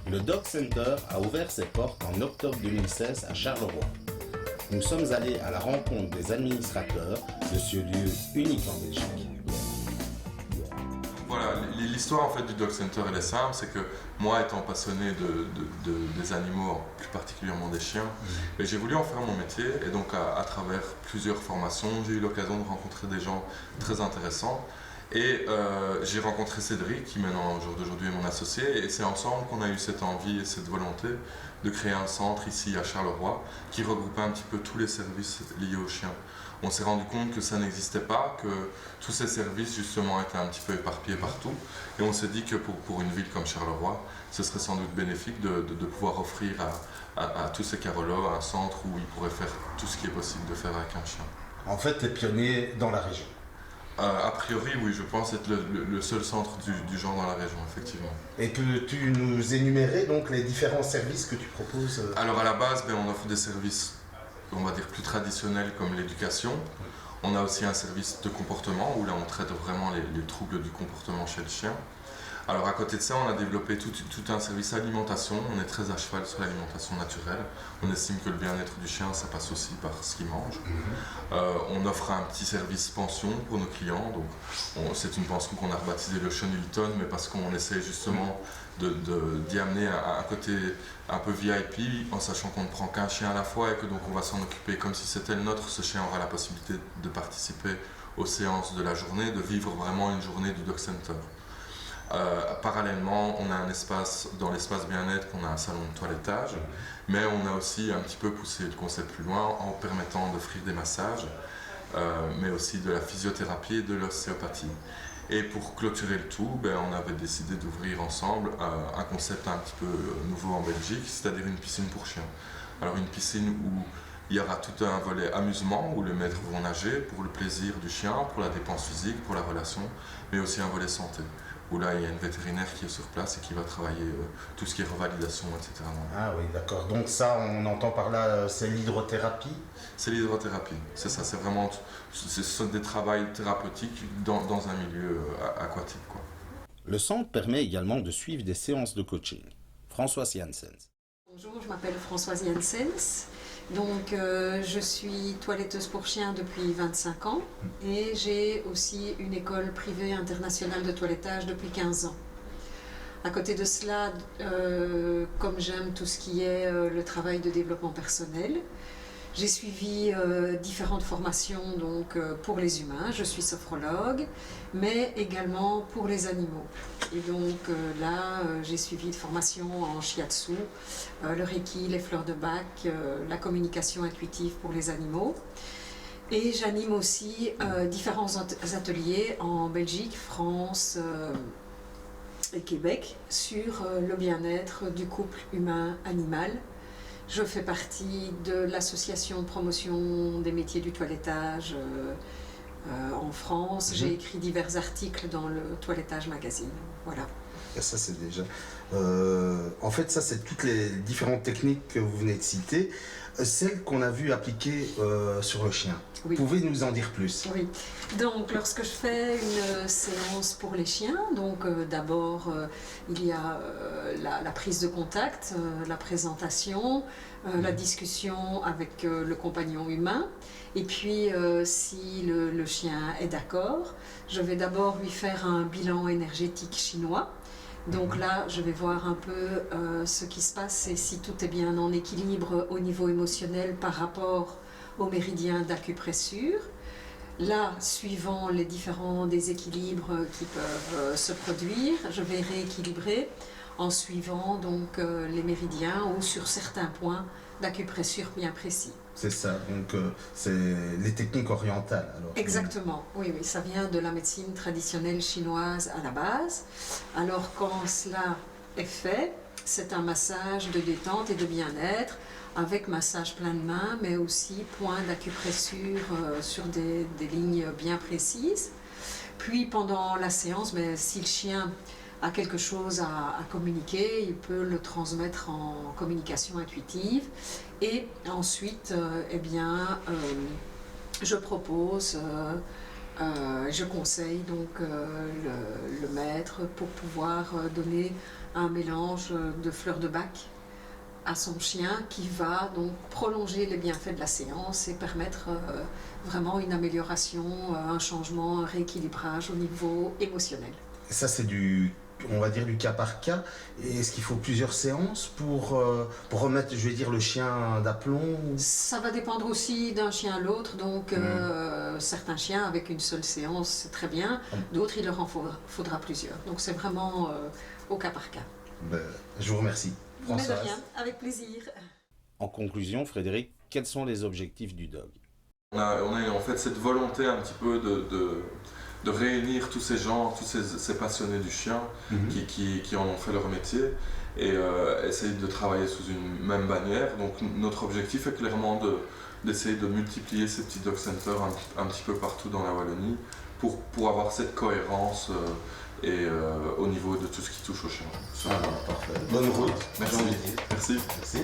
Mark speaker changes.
Speaker 1: Le Dog Center a ouvert ses portes en octobre 2016 à Charleroi. Nous sommes allés à la rencontre des administrateurs de ce lieu unique en Belgique.
Speaker 2: Voilà, l'histoire en fait du Dog Center elle est simple, c'est que moi étant passionné des animaux, plus particulièrement des chiens, j'ai voulu en faire mon métier et donc à travers plusieurs formations, j'ai eu l'occasion de rencontrer des gens très intéressants. Et j'ai rencontré Cédric, qui maintenant, au jour d'aujourd'hui, est mon associé, et c'est ensemble qu'on a eu cette envie et cette volonté de créer un centre ici à Charleroi, qui regroupait un petit peu tous les services liés aux chiens. On s'est rendu compte que ça n'existait pas, que tous ces services justement étaient un petit peu éparpillés partout, et on s'est dit que pour une ville comme Charleroi, ce serait sans doute bénéfique de pouvoir offrir à tous ces carolos un centre où ils pourraient faire tout ce qui est possible de faire avec un chien.
Speaker 1: En fait, tu es pionnier dans la région.
Speaker 2: A priori, oui, je pense être le seul centre du genre dans la région, effectivement.
Speaker 1: Et peux-tu nous énumérer donc les différents services que tu proposes?
Speaker 2: Alors à la base, on offre des services, on va dire, plus traditionnels comme l'éducation. On a aussi un service de comportement où là on traite vraiment les troubles du comportement chez le chien. Alors à côté de ça, on a développé tout un service alimentation. On est très à cheval sur l'alimentation naturelle. On estime que le bien-être du chien, ça passe aussi par ce qu'il mange. On offre un petit service pension pour nos clients. Donc c'est une pension qu'on a rebaptisée le Sean Hilton, mais parce qu'on essaie justement d'y amener un côté un peu VIP, en sachant qu'on ne prend qu'un chien à la fois et que donc on va s'en occuper comme si c'était le nôtre. Ce chien aura la possibilité de participer aux séances de la journée, de vivre vraiment une journée du Dog Center. Parallèlement, on a un espace, dans l'espace bien-être, on a un salon de toilettage, mais on a aussi un petit peu poussé le concept plus loin en permettant d'offrir des massages, mais aussi de la physiothérapie et de l'ostéopathie. Et pour clôturer le tout, on avait décidé d'ouvrir ensemble un concept un petit peu nouveau en Belgique, c'est-à-dire une piscine pour chiens. Alors une piscine où il y aura tout un volet amusement, où les maîtres vont nager pour le plaisir du chien, pour la dépense physique, pour la relation, mais aussi un volet santé, où là il y a une vétérinaire qui est sur place et qui va travailler tout ce qui est revalidation, etc.
Speaker 1: Ah oui, d'accord. Donc ça, on entend par là, c'est l'hydrothérapie?
Speaker 2: C'est l'hydrothérapie, c'est ça, c'est vraiment, ce sont des travails thérapeutiques dans un milieu aquatique, quoi.
Speaker 1: Le centre permet également de suivre des séances de coaching. Françoise Janssens.
Speaker 3: Bonjour, je m'appelle Françoise Janssens. Donc, je suis toiletteuse pour chiens depuis 25 ans et j'ai aussi une école privée internationale de toilettage depuis 15 ans. À côté de cela, comme j'aime tout ce qui est le travail de développement personnel, j'ai suivi différentes formations donc, pour les humains. Je suis sophrologue, mais également pour les animaux. Et donc là, j'ai suivi une formation en shiatsu, le reiki, les fleurs de bac, la communication intuitive pour les animaux. Et j'anime aussi différents ateliers en Belgique, France et Québec sur le bien-être du couple humain-animal. Je fais partie de l'association de promotion des métiers du toilettage en France. J'ai écrit divers articles dans le Toilettage Magazine. Voilà.
Speaker 1: Et ça, c'est déjà... en fait, ça, c'est toutes les différentes techniques que vous venez de citer. Celles qu'on a vues appliquer sur le chien.
Speaker 3: Oui.
Speaker 1: Vous pouvez nous en dire plus?
Speaker 3: Oui. Donc, lorsque je fais une séance pour les chiens, donc d'abord, il y a la prise de contact, la présentation, la discussion avec le compagnon humain. Et puis, si le chien est d'accord, je vais d'abord lui faire un bilan énergétique chinois. Donc là, je vais voir un peu ce qui se passe et si tout est bien en équilibre au niveau émotionnel par rapport au méridien d'acupressure. Là, suivant les différents déséquilibres qui peuvent se produire, je vais rééquilibrer en suivant donc les méridiens ou sur certains points d'acupressure bien précis.
Speaker 1: C'est ça, donc c'est les techniques orientales alors.
Speaker 3: Exactement, oui, oui, ça vient de la médecine traditionnelle chinoise à la base. Alors quand cela est fait, c'est un massage de détente et de bien-être avec massage plein de main, mais aussi point d'acupressure sur des lignes bien précises. Puis pendant la séance, mais si le chien a quelque chose à communiquer, il peut le transmettre en communication intuitive. Et ensuite, je propose, je conseille donc le maître pour pouvoir donner un mélange de fleurs de bac à son chien qui va donc prolonger les bienfaits de la séance et permettre vraiment une amélioration, un changement, un rééquilibrage au niveau émotionnel.
Speaker 1: Ça, c'est on va dire du cas par cas. Et est-ce qu'il faut plusieurs séances pour remettre, je vais dire, le chien d'aplomb?
Speaker 3: Ça va dépendre aussi d'un chien à l'autre. Donc, certains chiens, avec une seule séance, c'est très bien. D'autres, il leur en faudra plusieurs. Donc, c'est vraiment au cas par cas.
Speaker 1: Ben, je vous remercie.
Speaker 3: Mais de
Speaker 1: Françoise.
Speaker 3: rien, avec plaisir.
Speaker 1: En conclusion, Frédéric, quels sont les objectifs du DOG?
Speaker 2: On a en fait cette volonté un petit peu de réunir tous ces gens, tous ces passionnés du chien qui en ont fait leur métier et essayer de travailler sous une même bannière. Donc notre objectif est clairement d'essayer de multiplier ces petits dog centers un petit peu partout dans la Wallonie pour avoir cette cohérence au niveau de tout ce qui touche au chien.
Speaker 1: Ah, parfait. Bonne route.
Speaker 2: Merci.
Speaker 1: J'ai envie de dire.
Speaker 2: Merci.
Speaker 1: Merci.